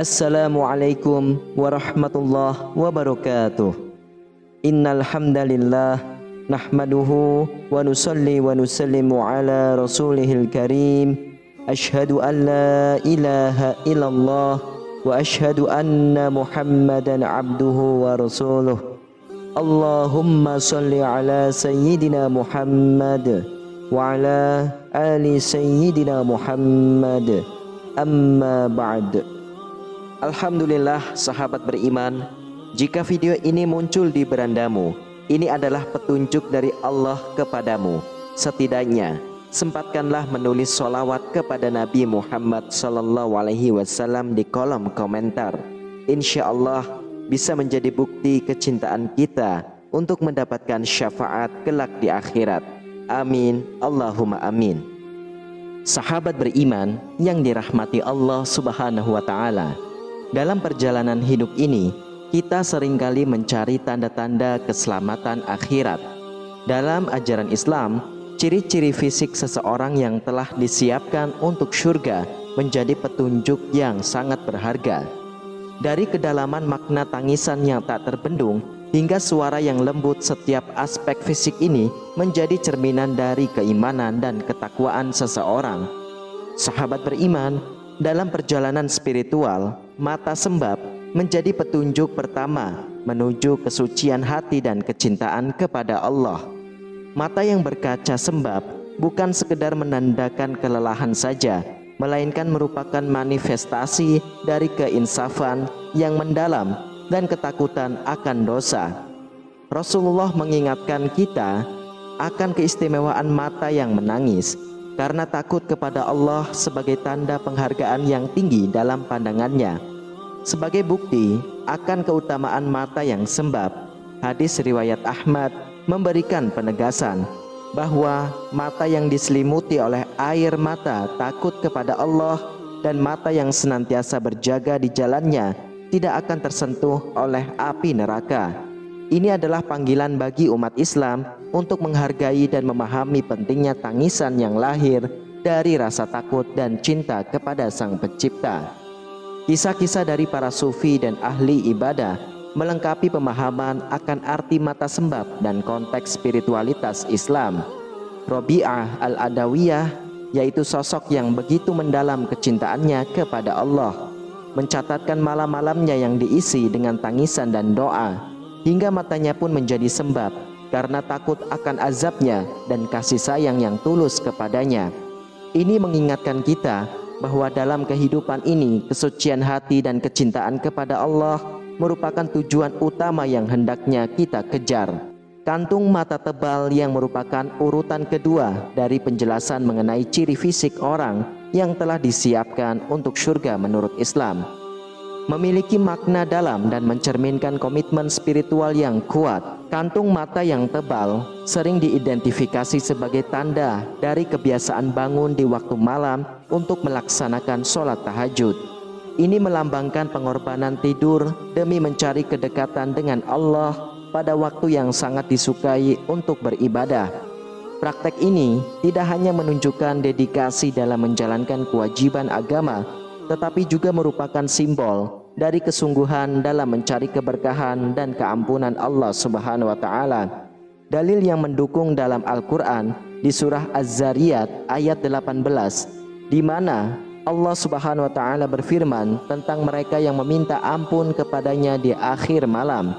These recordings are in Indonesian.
Assalamualaikum warahmatullahi wabarakatuh. Innal hamdalillah nahmaduhu wa nusalli wa nusallimu ala rasulihil karim. Asyhadu an la ilaha illallah wa asyhadu anna Muhammadan abduhu wa rasuluh. Allahumma salli ala sayyidina Muhammad wa ala ali sayyidina Muhammad. Amma ba'd. Alhamdulillah sahabat beriman, jika video ini muncul di berandamu, ini adalah petunjuk dari Allah kepadamu. Setidaknya sempatkanlah menulis sholawat kepada Nabi Muhammad SAW di kolom komentar. Insya Allah bisa menjadi bukti kecintaan kita untuk mendapatkan syafaat kelak di akhirat. Amin, Allahumma amin. Sahabat beriman yang dirahmati Allah Subhanahu wa Ta'ala, dalam perjalanan hidup ini kita seringkali mencari tanda-tanda keselamatan akhirat. Dalam ajaran Islam, ciri-ciri fisik seseorang yang telah disiapkan untuk surga menjadi petunjuk yang sangat berharga. Dari kedalaman makna tangisan yang tak terbendung hingga suara yang lembut, setiap aspek fisik ini menjadi cerminan dari keimanan dan ketakwaan seseorang. Sahabat beriman, dalam perjalanan spiritual, mata sembab menjadi petunjuk pertama menuju kesucian hati dan kecintaan kepada Allah. Mata yang berkaca sembab bukan sekedar menandakan kelelahan saja, melainkan merupakan manifestasi dari keinsafan yang mendalam dan ketakutan akan dosa. Rasulullah mengingatkan kita akan keistimewaan mata yang menangis, karena takut kepada Allah sebagai tanda penghargaan yang tinggi dalam pandangannya. Sebagai bukti akan keutamaan mata yang sembab, hadis riwayat Ahmad memberikan penegasan bahwa mata yang diselimuti oleh air mata takut kepada Allah dan mata yang senantiasa berjaga di jalannya tidak akan tersentuh oleh api neraka. Ini adalah panggilan bagi umat Islam untuk menghargai dan memahami pentingnya tangisan yang lahir dari rasa takut dan cinta kepada Sang Pencipta. Kisah-kisah dari para sufi dan ahli ibadah melengkapi pemahaman akan arti mata sembab dan konteks spiritualitas Islam. Robi'ah al-Adawiyah, yaitu sosok yang begitu mendalam kecintaannya kepada Allah, mencatatkan malam-malamnya yang diisi dengan tangisan dan doa, hingga matanya pun menjadi sembab karena takut akan azabnya dan kasih sayang yang tulus kepadanya. Ini mengingatkan kita bahwa dalam kehidupan ini kesucian hati dan kecintaan kepada Allah merupakan tujuan utama yang hendaknya kita kejar. Kantung mata tebal yang merupakan urutan kedua dari penjelasan mengenai ciri fisik orang yang telah disiapkan untuk surga menurut Islam, memiliki makna dalam dan mencerminkan komitmen spiritual yang kuat. Kantung mata yang tebal sering diidentifikasi sebagai tanda dari kebiasaan bangun di waktu malam untuk melaksanakan sholat tahajud. Ini melambangkan pengorbanan tidur demi mencari kedekatan dengan Allah pada waktu yang sangat disukai untuk beribadah. Praktek ini tidak hanya menunjukkan dedikasi dalam menjalankan kewajiban agama, tetapi juga merupakan simbol dari kesungguhan dalam mencari keberkahan dan keampunan Allah Subhanahu wa Ta'ala. Dalil yang mendukung dalam Al-Quran di surah Az-Zariyat ayat 18, di mana Allah Subhanahu wa Ta'ala berfirman tentang mereka yang meminta ampun kepadanya di akhir malam.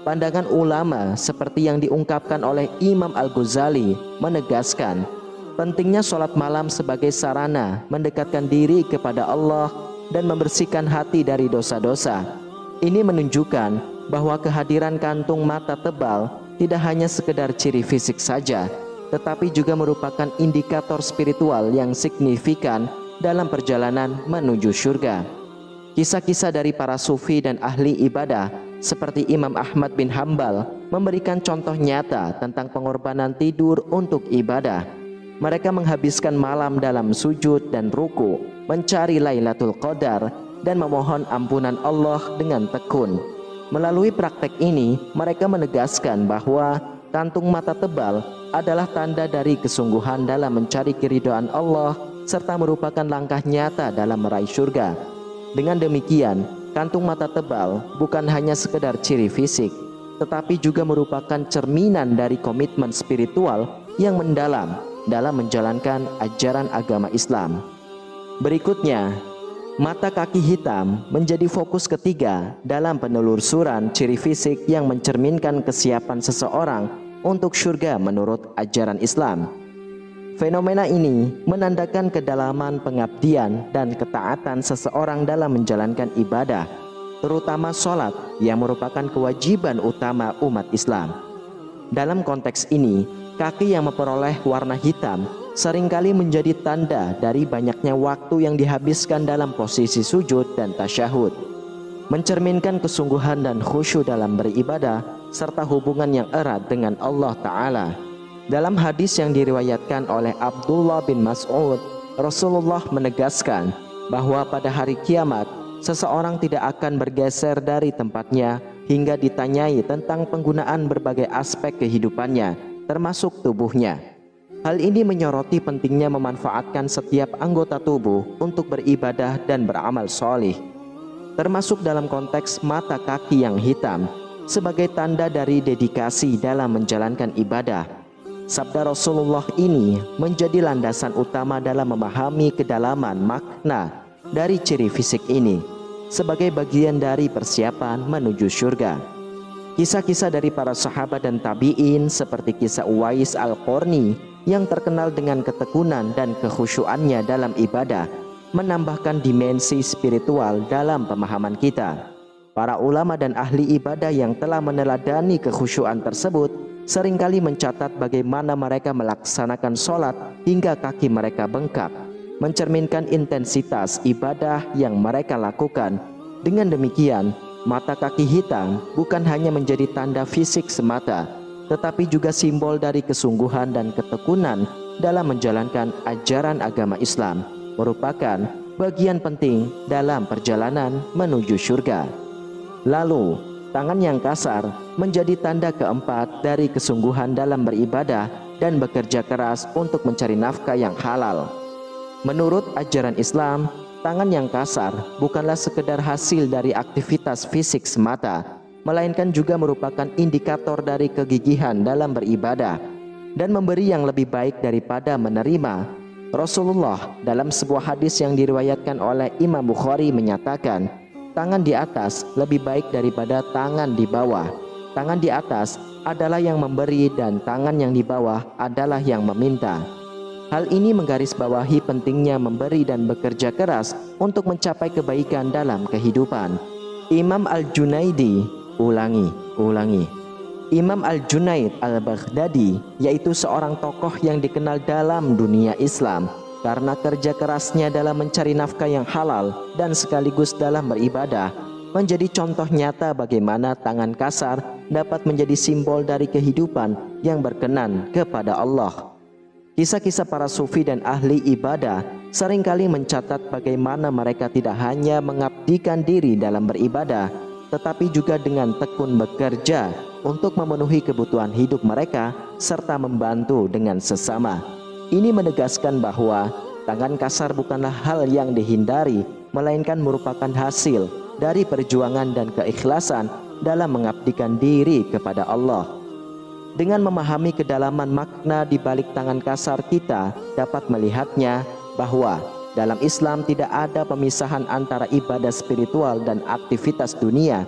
Pandangan ulama seperti yang diungkapkan oleh Imam Al-Ghazali menegaskan pentingnya sholat malam sebagai sarana mendekatkan diri kepada Allah dan membersihkan hati dari dosa-dosa. Ini menunjukkan bahwa kehadiran kantung mata tebal tidak hanya sekedar ciri fisik saja, tetapi juga merupakan indikator spiritual yang signifikan dalam perjalanan menuju surga. Kisah-kisah dari para sufi dan ahli ibadah seperti Imam Ahmad bin Hambal memberikan contoh nyata tentang pengorbanan tidur untuk ibadah. Mereka menghabiskan malam dalam sujud dan ruku, mencari Lailatul Qadar dan memohon ampunan Allah dengan tekun. Melalui praktek ini, mereka menegaskan bahwa kantung mata tebal adalah tanda dari kesungguhan dalam mencari keridhaan Allah serta merupakan langkah nyata dalam meraih surga. Dengan demikian, kantung mata tebal bukan hanya sekedar ciri fisik, tetapi juga merupakan cerminan dari komitmen spiritual yang mendalam dalam menjalankan ajaran agama Islam. Berikutnya, mata kaki hitam menjadi fokus ketiga dalam penelusuran ciri fisik yang mencerminkan kesiapan seseorang untuk surga menurut ajaran Islam. Fenomena ini menandakan kedalaman pengabdian dan ketaatan seseorang dalam menjalankan ibadah, terutama sholat yang merupakan kewajiban utama umat Islam. Dalam konteks ini, kaki yang memperoleh warna hitam seringkali menjadi tanda dari banyaknya waktu yang dihabiskan dalam posisi sujud dan tasyahud, mencerminkan kesungguhan dan khusyuk dalam beribadah serta hubungan yang erat dengan Allah Ta'ala. Dalam hadis yang diriwayatkan oleh Abdullah bin Mas'ud, Rasulullah menegaskan bahwa pada hari kiamat seseorang tidak akan bergeser dari tempatnya hingga ditanyai tentang penggunaan berbagai aspek kehidupannya, termasuk tubuhnya. Hal ini menyoroti pentingnya memanfaatkan setiap anggota tubuh untuk beribadah dan beramal solih, termasuk dalam konteks mata kaki yang hitam sebagai tanda dari dedikasi dalam menjalankan ibadah. Sabda Rasulullah ini menjadi landasan utama dalam memahami kedalaman makna dari ciri fisik ini sebagai bagian dari persiapan menuju surga. Kisah-kisah dari para sahabat dan tabi'in seperti kisah Uwais Al-Qarni yang terkenal dengan ketekunan dan kekhusyuannya dalam ibadah menambahkan dimensi spiritual dalam pemahaman kita. Para ulama dan ahli ibadah yang telah meneladani kekhusyuan tersebut seringkali mencatat bagaimana mereka melaksanakan sholat hingga kaki mereka bengkak, mencerminkan intensitas ibadah yang mereka lakukan. Dengan demikian, mata kaki hitam bukan hanya menjadi tanda fisik semata, tetapi juga simbol dari kesungguhan dan ketekunan dalam menjalankan ajaran agama Islam, merupakan bagian penting dalam perjalanan menuju surga. Lalu, tangan yang kasar menjadi tanda keempat dari kesungguhan dalam beribadah dan bekerja keras untuk mencari nafkah yang halal. Menurut ajaran Islam, tangan yang kasar bukanlah sekedar hasil dari aktivitas fisik semata, melainkan juga merupakan indikator dari kegigihan dalam beribadah dan memberi yang lebih baik daripada menerima. Rasulullah dalam sebuah hadis yang diriwayatkan oleh Imam Bukhari menyatakan, tangan di atas lebih baik daripada tangan di bawah. Tangan di atas adalah yang memberi dan tangan yang di bawah adalah yang meminta. Hal ini menggarisbawahi pentingnya memberi dan bekerja keras untuk mencapai kebaikan dalam kehidupan. Imam Al-Junaidi, Imam Al-Junaid Al-Baghdadi yaitu seorang tokoh yang dikenal dalam dunia Islam karena kerja kerasnya dalam mencari nafkah yang halal dan sekaligus dalam beribadah, menjadi contoh nyata bagaimana tangan kasar dapat menjadi simbol dari kehidupan yang berkenan kepada Allah. Kisah-kisah para sufi dan ahli ibadah seringkali mencatat bagaimana mereka tidak hanya mengabdikan diri dalam beribadah, tetapi juga dengan tekun bekerja untuk memenuhi kebutuhan hidup mereka serta membantu dengan sesama. Ini menegaskan bahwa tangan kasar bukanlah hal yang dihindari, melainkan merupakan hasil dari perjuangan dan keikhlasan dalam mengabdikan diri kepada Allah. Dengan memahami kedalaman makna di balik tangan kasar, kita dapat melihatnya bahwa dalam Islam tidak ada pemisahan antara ibadah spiritual dan aktivitas dunia.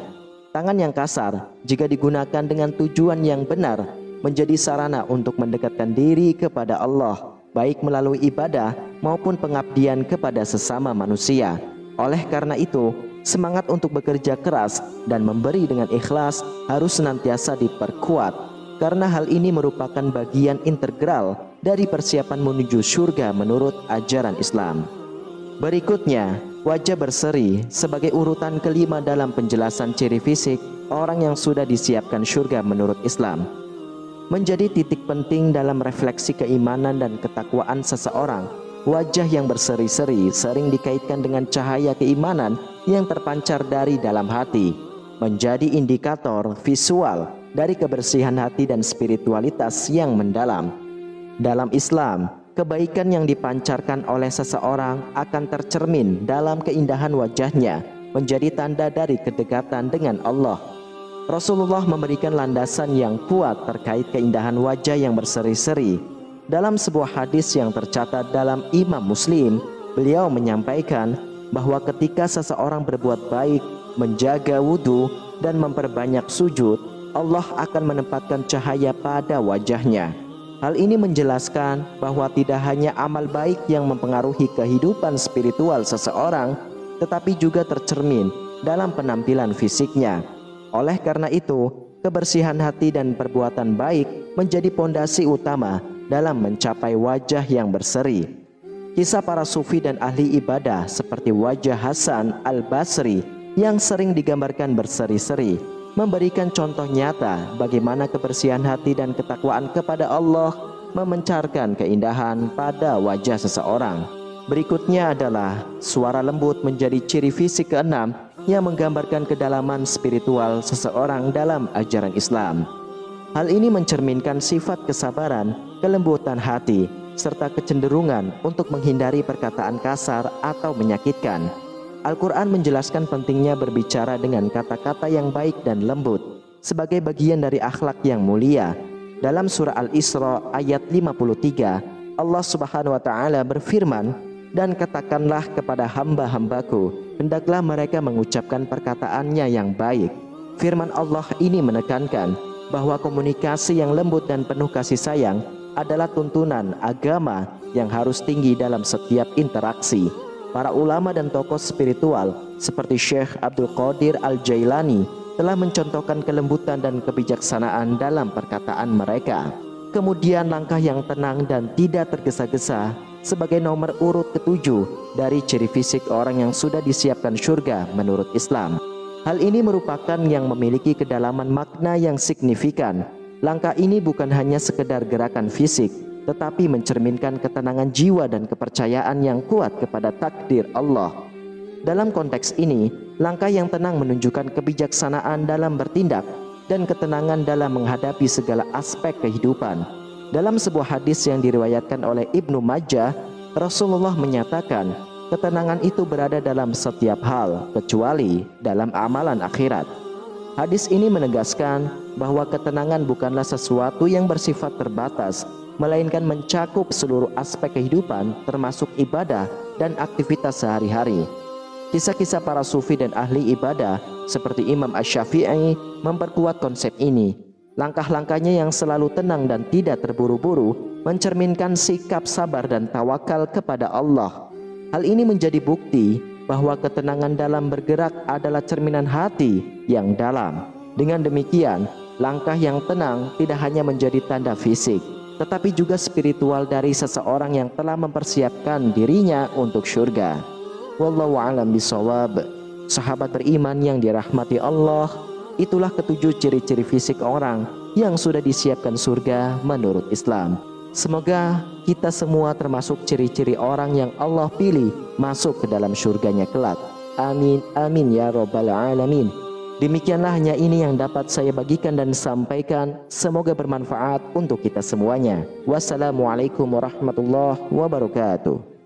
Tangan yang kasar jika digunakan dengan tujuan yang benar menjadi sarana untuk mendekatkan diri kepada Allah, baik melalui ibadah maupun pengabdian kepada sesama manusia. Oleh karena itu, semangat untuk bekerja keras dan memberi dengan ikhlas harus senantiasa diperkuat, karena hal ini merupakan bagian integral dari persiapan menuju surga menurut ajaran Islam. Berikutnya, wajah berseri sebagai urutan kelima dalam penjelasan ciri fisik orang yang sudah disiapkan surga menurut Islam. Menjadi titik penting dalam refleksi keimanan dan ketakwaan seseorang, wajah yang berseri-seri sering dikaitkan dengan cahaya keimanan yang terpancar dari dalam hati, menjadi indikator visual dari kebersihan hati dan spiritualitas yang mendalam. Dalam Islam, kebaikan yang dipancarkan oleh seseorang akan tercermin dalam keindahan wajahnya, menjadi tanda dari kedekatan dengan Allah. Rasulullah memberikan landasan yang kuat terkait keindahan wajah yang berseri-seri. Dalam sebuah hadis yang tercatat dalam Imam Muslim, beliau menyampaikan bahwa ketika seseorang berbuat baik, menjaga wudhu, dan memperbanyak sujud, Allah akan menempatkan cahaya pada wajahnya. Hal ini menjelaskan bahwa tidak hanya amal baik yang mempengaruhi kehidupan spiritual seseorang, tetapi juga tercermin dalam penampilan fisiknya. Oleh karena itu, kebersihan hati dan perbuatan baik menjadi pondasi utama dalam mencapai wajah yang berseri. Kisah para sufi dan ahli ibadah seperti wajah Hasan al-Basri yang sering digambarkan berseri-seri memberikan contoh nyata bagaimana kebersihan hati dan ketakwaan kepada Allah memancarkan keindahan pada wajah seseorang. Berikutnya adalah suara lembut menjadi ciri fisik keenam yang menggambarkan kedalaman spiritual seseorang dalam ajaran Islam. Hal ini mencerminkan sifat kesabaran, kelembutan hati, serta kecenderungan untuk menghindari perkataan kasar atau menyakitkan. Al-Quran menjelaskan pentingnya berbicara dengan kata-kata yang baik dan lembut sebagai bagian dari akhlak yang mulia. Dalam surah Al-Isra ayat 53, Allah Subhanahu wa taala berfirman, "Dan katakanlah kepada hamba-hambaku, hendaklah mereka mengucapkan perkataannya yang baik." Firman Allah ini menekankan bahwa komunikasi yang lembut dan penuh kasih sayang adalah tuntunan agama yang harus tinggi dalam setiap interaksi. Para ulama dan tokoh spiritual seperti Syekh Abdul Qadir Al-Jailani telah mencontohkan kelembutan dan kebijaksanaan dalam perkataan mereka. Kemudian langkah yang tenang dan tidak tergesa-gesa sebagai nomor urut ketujuh dari ciri fisik orang yang sudah disiapkan surga menurut Islam. Hal ini merupakan yang memiliki kedalaman makna yang signifikan. Langkah ini bukan hanya sekedar gerakan fisik, tetapi mencerminkan ketenangan jiwa dan kepercayaan yang kuat kepada takdir Allah. Dalam konteks ini, langkah yang tenang menunjukkan kebijaksanaan dalam bertindak dan ketenangan dalam menghadapi segala aspek kehidupan. Dalam sebuah hadis yang diriwayatkan oleh Ibnu Majah, Rasulullah menyatakan, ketenangan itu berada dalam setiap hal kecuali dalam amalan akhirat. Hadis ini menegaskan bahwa ketenangan bukanlah sesuatu yang bersifat terbatas, melainkan mencakup seluruh aspek kehidupan termasuk ibadah dan aktivitas sehari-hari. Kisah-kisah para sufi dan ahli ibadah seperti Imam Asy-Syafi'i memperkuat konsep ini. Langkah-langkahnya yang selalu tenang dan tidak terburu-buru mencerminkan sikap sabar dan tawakal kepada Allah. Hal ini menjadi bukti bahwa ketenangan dalam bergerak adalah cerminan hati yang dalam. Dengan demikian, langkah yang tenang tidak hanya menjadi tanda fisik, tetapi juga spiritual dari seseorang yang telah mempersiapkan dirinya untuk surga. Wallahu a'lam bishawab. Sahabat beriman yang dirahmati Allah, itulah ketujuh ciri-ciri fisik orang yang sudah disiapkan surga menurut Islam. Semoga kita semua termasuk ciri-ciri orang yang Allah pilih masuk ke dalam surganya kelak. Amin, amin ya rabbal alamin. Demikianlah hanya ini yang dapat saya bagikan dan sampaikan. Semoga bermanfaat untuk kita semuanya. Wassalamualaikum warahmatullahi wabarakatuh.